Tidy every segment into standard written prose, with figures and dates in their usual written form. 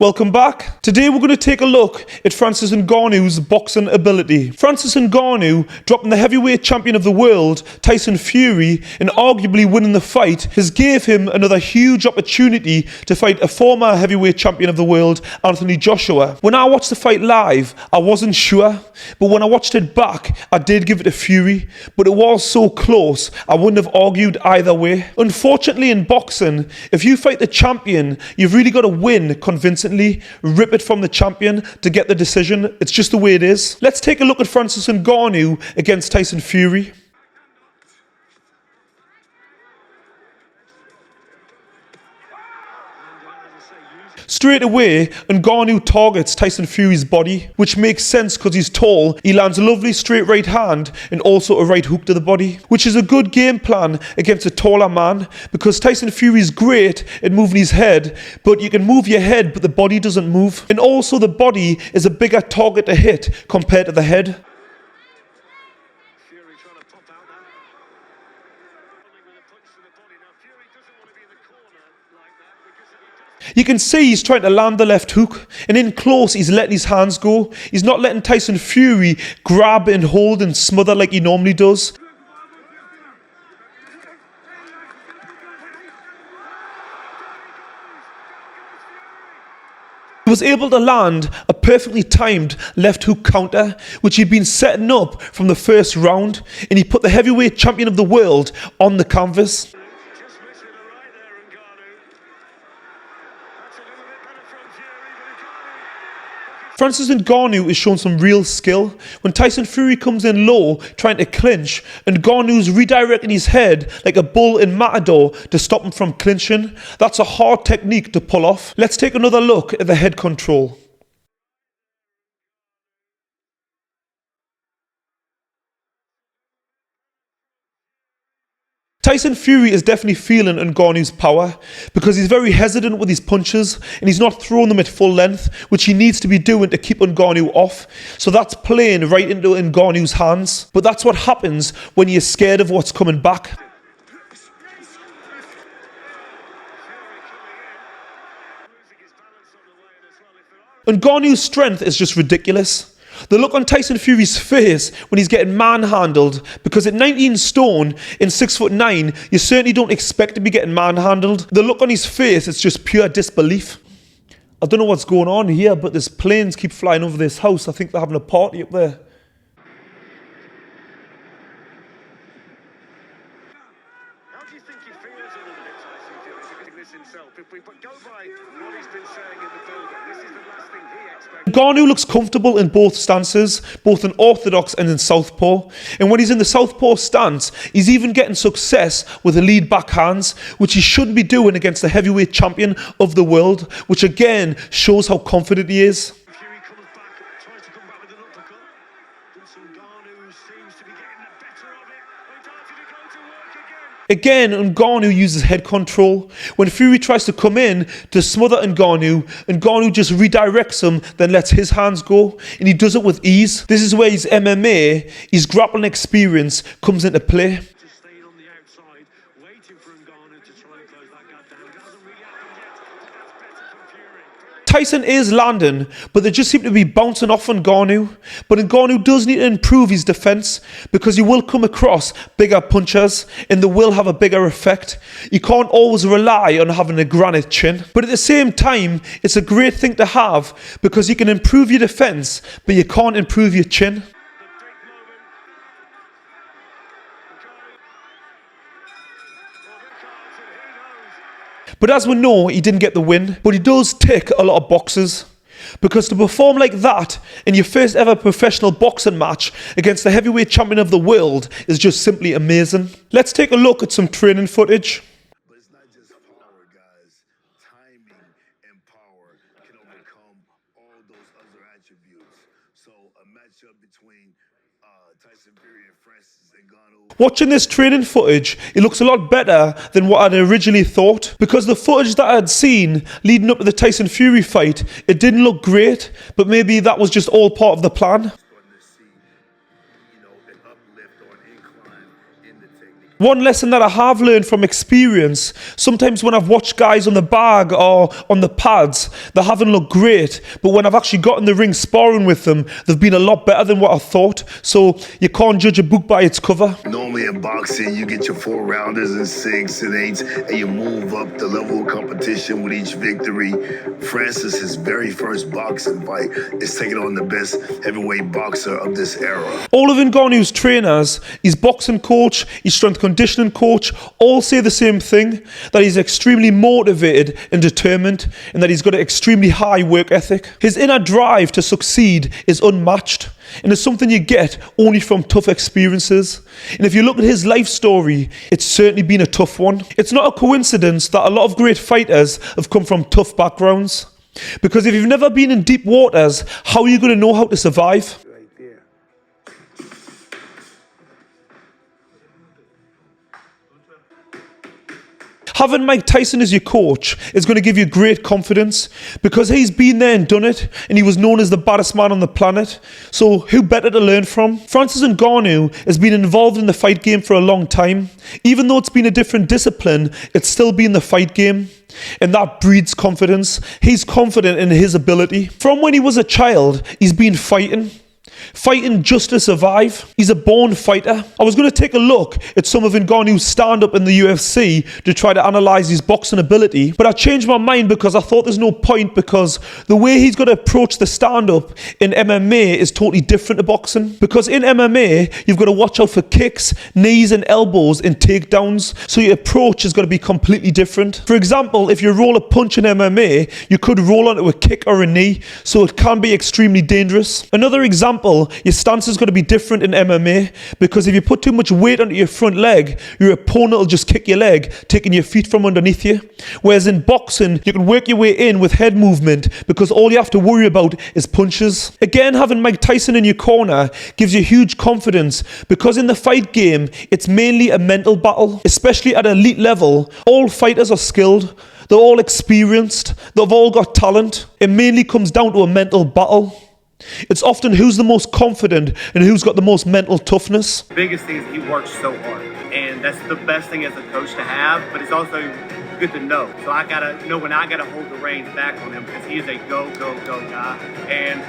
Welcome back. Today we're going to take a look at Francis Ngannou's boxing ability. Francis Ngannou, dropping the heavyweight champion of the world, Tyson Fury, and arguably winning the fight, has gave him another huge opportunity to fight a former heavyweight champion of the world, Anthony Joshua. When I watched the fight live, I wasn't sure, but when I watched it back, I did give it to Fury, but it was so close, I wouldn't have argued either way. Unfortunately in boxing, if you fight the champion, you've really got to win convincingly. Rip it from the champion to get the decision. It's just the way it is. Let's take a look at Francis Ngannou against Tyson Fury. Straight away, Ngannou targets Tyson Fury's body, which makes sense because he's tall. He lands a lovely straight right hand and also a right hook to the body, which is a good game plan against a taller man because Tyson Fury's great at moving his head, but you can move your head but the body doesn't move. And also the body is a bigger target to hit compared to the head. You can see he's trying to land the left hook, and in close he's letting his hands go. He's not letting Tyson Fury grab and hold and smother like he normally does. He was able to land a perfectly timed left hook counter, which he'd been setting up from the first round, and he put the heavyweight champion of the world on the canvas. Francis Ngannou is showing some real skill. When Tyson Fury comes in low, trying to clinch, Ngannou's redirecting his head like a bull in Matador to stop him from clinching. That's a hard technique to pull off. Let's take another look at the head control. Tyson Fury is definitely feeling Ngannou's power because he's very hesitant with his punches and he's not throwing them at full length, which he needs to be doing to keep Ngannou off. So that's playing right into Ngannou's hands. But that's what happens when you're scared of what's coming back. Ngannou's strength is just ridiculous. The look on Tyson Fury's face when he's getting manhandled, because at 19 stone and 6'9", you certainly don't expect to be getting manhandled. The look on his face is just pure disbelief. I don't know what's going on here, but there's planes keep flying over this house. I think they're having a party up there. How do you think he feels a little bit, Tyson Fury, this himself? If we go by what he's been saying in the build-up, this is the last thing he expects. Ngannou looks comfortable in both stances, both in orthodox and in southpaw. And when he's in the southpaw stance, he's even getting success with the lead backhands, which he shouldn't be doing against the heavyweight champion of the world, which again shows how confident he is. Fury comes back, tries to come back with an uppercut. Ngannou seems to be getting the better of it. Starting to go to work again. Again, Ngannou uses head control. When Fury tries to come in to smother Ngannou just redirects him, then lets his hands go, and he does it with ease. This is where his MMA, his grappling experience comes into play. Just staying on the outside, waiting for Ngannou to try and close that gap down. It hasn't really happened yet, but that's better from Fury. Tyson is landing, but they just seem to be bouncing off Ngannou. But Ngannou does need to improve his defense because he will come across bigger punches and they will have a bigger effect. You can't always rely on having a granite chin. But at the same time, it's a great thing to have because you can improve your defense, but you can't improve your chin. But as we know, he didn't get the win, but he does tick a lot of boxes. Because to perform like that in your first ever professional boxing match against the heavyweight champion of the world is just simply amazing. Let's take a look at some training footage. But it's not just power, guys. Timing and power can overcome all those other attributes. So a matchup between Tyson Fury and Francis Ngannou. Watching this training footage, it looks a lot better than what I'd originally thought. Because the footage that I'd seen leading up to the Tyson Fury fight, it didn't look great, but maybe that was just all part of the plan. One lesson that I have learned from experience, sometimes when I've watched guys on the bag or on the pads, they haven't looked great, but when I've actually got in the ring sparring with them, they've been a lot better than what I thought. So you can't judge a book by its cover. Normally in boxing, you get your 4-rounders and 6 and 8s, and you move up the level of competition with each victory. Francis, his very first boxing fight, is taking on the best heavyweight boxer of this era. All of Ngannou's trainers, his boxing coach, his strength conditioning coach, all say the same thing, that he's extremely motivated and determined, and that he's got an extremely high work ethic. His inner drive to succeed is unmatched, and it's something you get only from tough experiences. And if you look at his life story, it's certainly been a tough one. It's not a coincidence that a lot of great fighters have come from tough backgrounds. Because if you've never been in deep waters, how are you going to know how to survive? Having Mike Tyson as your coach is going to give you great confidence because he's been there and done it, and he was known as the baddest man on the planet. So who better to learn from? Francis Ngannou has been involved in the fight game for a long time. Even though it's been a different discipline, it's still been the fight game. And that breeds confidence. He's confident in his ability. From when he was a child, he's been fighting just to survive. He's a born fighter. I was going to take a look at some of Ngannou's stand-up in the UFC to try to analyse his boxing ability, but I changed my mind because I thought there's no point, because the way he's got to approach the stand-up in MMA is totally different to boxing. Because in MMA, you've got to watch out for kicks, knees and elbows and takedowns, so your approach is going to be completely different. For example, if you roll a punch in MMA, you could roll onto a kick or a knee, so it can be extremely dangerous. Another example, your stance is going to be different in MMA, because if you put too much weight onto your front leg, your opponent will just kick your leg, taking your feet from underneath you. Whereas in boxing, you can work your way in with head movement, because all you have to worry about is punches. Again, having Mike Tyson in your corner gives you huge confidence, because in the fight game, it's mainly a mental battle. Especially at elite level, all fighters are skilled. They're all experienced. They've all got talent. It mainly comes down to a mental battle. It's often who's the most confident and who's got the most mental toughness. The biggest thing is he works so hard, and that's the best thing as a coach to have, but it's also good to know. So I gotta know when I gotta hold the reins back on him, because he is a go guy, and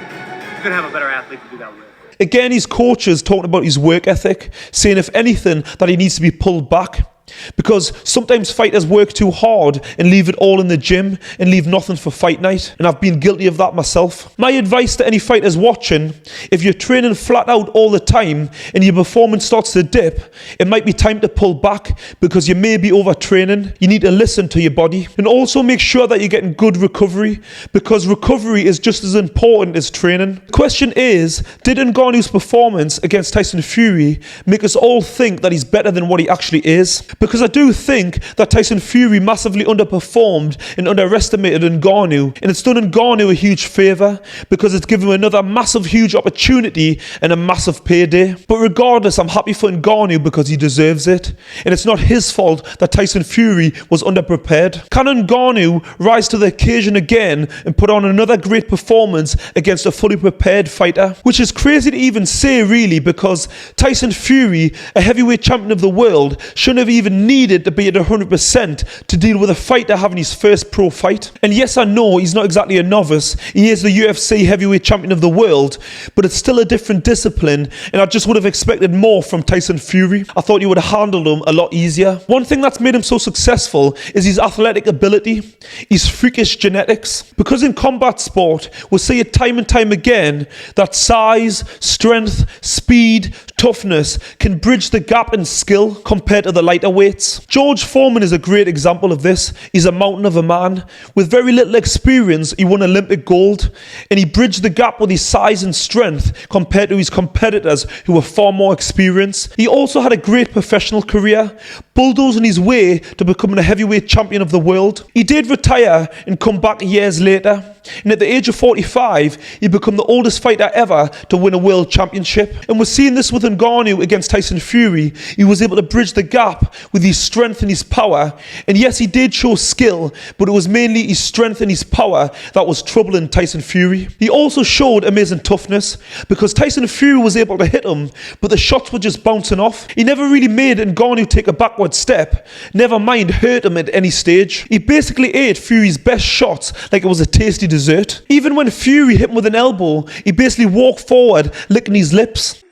couldn't have a better athlete to do that with. Again, his coaches talking about his work ethic, saying if anything that he needs to be pulled back. Because sometimes fighters work too hard and leave it all in the gym and leave nothing for fight night. And I've been guilty of that myself. My advice to any fighters watching, if you're training flat out all the time and your performance starts to dip, it might be time to pull back, because you may be overtraining. You need to listen to your body. And also make sure that you're getting good recovery, because recovery is just as important as training. The question is, did Ngannou's performance against Tyson Fury make us all think that he's better than what he actually is? Because I do think that Tyson Fury massively underperformed and underestimated Ngannou, and it's done Ngannou a huge favour, because it's given him another massive, huge opportunity and a massive payday. But regardless, I'm happy for Ngannou because he deserves it, and it's not his fault that Tyson Fury was underprepared. Can Ngannou rise to the occasion again and put on another great performance against a fully prepared fighter? Which is crazy to even say, really, because Tyson Fury, a heavyweight champion of the world, shouldn't have even needed to be at 100% to deal with a fighter having his first pro fight. And yes, I know he's not exactly a novice. He is the UFC heavyweight champion of the world, but it's still a different discipline, and I just would have expected more from Tyson Fury. I thought he would have handled him a lot easier. One thing that's made him so successful is his athletic ability, his freakish genetics. Because in combat sport, we'll see it time and time again that size, strength, speed, toughness can bridge the gap in skill compared to the lighter weights. George Foreman is a great example of this. He's a mountain of a man. With very little experience, he won Olympic gold, and he bridged the gap with his size and strength compared to his competitors who were far more experienced. He also had a great professional career, bulldozing his way to becoming a heavyweight champion of the world. He did retire and come back years later, and at the age of 45, he became the oldest fighter ever to win a world championship. And we're seeing this with Ngannou against Tyson Fury. He was able to bridge the gap with his strength and his power. And yes, he did show skill, but it was mainly his strength and his power that was troubling Tyson Fury. He also showed amazing toughness, because Tyson Fury was able to hit him, but the shots were just bouncing off. He never really made Ngannou take a backward step, never mind hurt him at any stage. He basically ate Fury's best shots like it was a tasty dessert. Even when Fury hit him with an elbow, he basically walked forward, licking his lips. And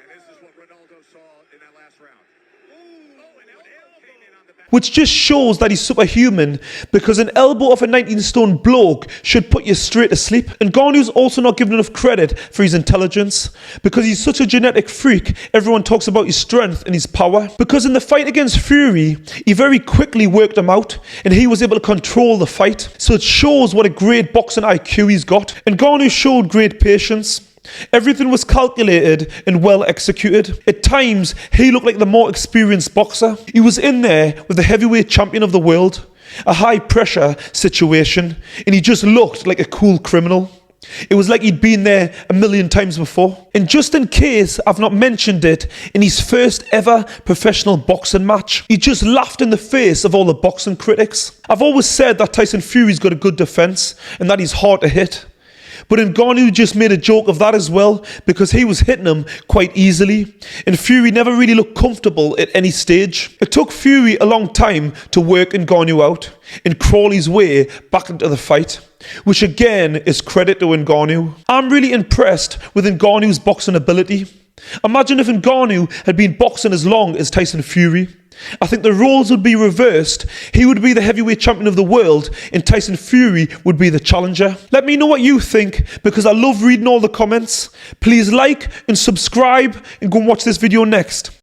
this is what Ronaldo saw in that last round. An elbow came in on the back. Which just shows that he's superhuman, because an elbow of a 19-stone bloke should put you straight to sleep. And Ngannou's also not given enough credit for his intelligence, because he's such a genetic freak. Everyone talks about his strength and his power. Because in the fight against Fury, he very quickly worked him out, and he was able to control the fight. So it shows what a great boxing IQ he's got. And Ngannou showed great patience. Everything was calculated and well executed. At times, he looked like the more experienced boxer. He was in there with the heavyweight champion of the world, a high pressure situation, and he just looked like a cool criminal. It was like he'd been there a million times before. And just in case I've not mentioned it, in his first ever professional boxing match, he just laughed in the face of all the boxing critics. I've always said that Tyson Fury's got a good defense and that he's hard to hit. But Ngannou just made a joke of that as well, because he was hitting him quite easily, and Fury never really looked comfortable at any stage. It took Fury a long time to work Ngannou out and crawl his way back into the fight, which again is credit to Ngannou. I'm really impressed with Ngannou's boxing ability. Imagine if Ngannou had been boxing as long as Tyson Fury. I think the roles would be reversed. He would be the heavyweight champion of the world, and Tyson Fury would be the challenger. Let me know what you think, because I love reading all the comments. Please like and subscribe, and go and watch this video next.